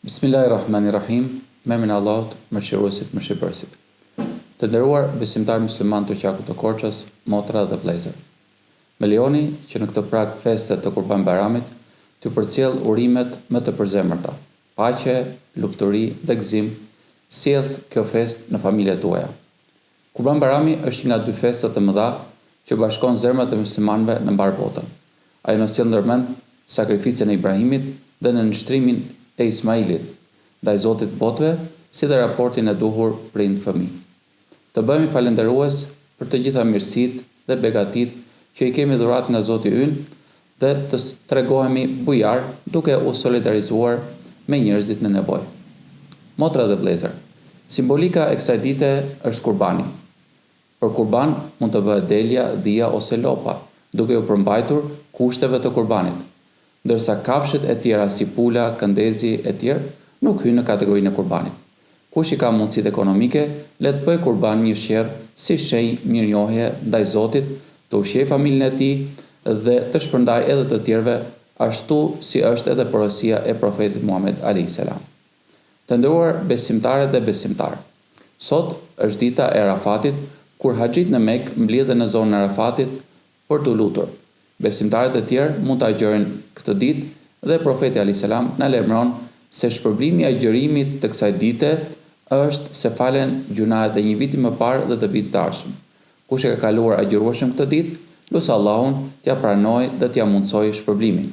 Bismillahirrahmanirrahim, me emrin e Allahut, mëshiruesit, mëshirbërësit. Të nderuar besimtar musliman të qarkut të Korçës, motra dhe vëllezër. Më lejoni që në këtë prag feste të Kurban Bayramit t'ju përcjell urimet më të përzemërta. Paqe, lumturi dhe gëzim sjellt kjo festë në familjet tuaja. Kurban Bayrami është një nga dy festat e mëdha që bashkon zemrat e muslimanëve në mbar botën. Ai na sjell ndërmend sakrificën e Ibrahimit dhe në nështrimin e Ismailit ndaj Zotit botëve, si dhe raportin e duhur prind-fëmijë. Të bëhemi falendërues për të gjitha mirësitë dhe begatit që i kemi dhurat nga Zoti ynë dhe të tregohemi bujar duke u solidarizuar me njerëzit në nevojë. Motra dhe vëllezër, simbolika e kësaj dite është kurbani. Për kurban mund të bëhet delja, dhia ose lopa, duke u përmbajtur kushteve të kurbanit, ndërsa kafshët e tjera si pula, këndezi e tjerë nuk hyjnë në kategorinë e kurbanit. Kush i ka mundësitë ekonomike, le të bëjë kurban një sherr si shenjë mirënjohje ndaj Zotit, të ushqejë familjen e tij dhe të shpërndajë edhe të tjerëve, ashtu si është edhe porosia e profetit Muhammed a.s. Të nderuar besimtare dhe besimtar, sot është dita e Arafatit, kur haxhit në Mekë mblidhen në zonën e Arafatit për të lutur. Besimtarët e tjerë mund të agjërojnë këtë ditë dhe profeti a.s. na lajmëron se shpërblimi i agjërimit të kësaj dite është se falen gjunahet e një viti më parë dhe të vitit të ardhshëm. Kush e ka kaluar agjërueshëm këtë ditë, lut Allahun t'ia pranojë dhe t'ia mundsojë shpërblimin.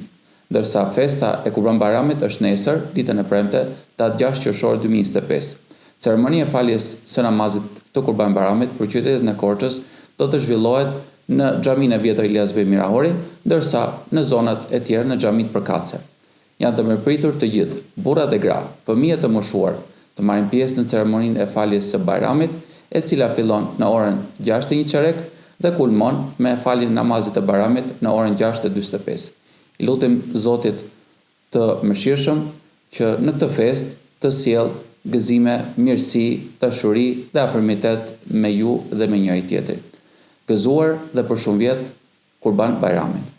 Ndërsa festa e Kurban Bayramit është nesër, ditën e premte, datë 6 qershor 2025. Ceremonia e faljes së namazit të Kurban Bayramit për qytetin e Korçës do të zhvillohet në xhaminë e vjetër Ilyas Bej Mirahori, ndërsa në zonat e tjera në xhamit përkatëse. Janë të mirëpritur të gjithë, burrat e gra, fëmijët të moshuar, të marrin pjesë në ceremoninë e faljes së Bayramit, e cila fillon në orën 6:01 dhe kulmon me faljen e namazit të Bayramit në orën 6:45. I lutem Zotit të mëshirshëm që në këtë festë të sjellë gëzime, mirësi, dashuri dhe afërmitet me ju dhe me njëri tjetrin. Gëzuar dhe për shumë vjet Kurban Bayramin.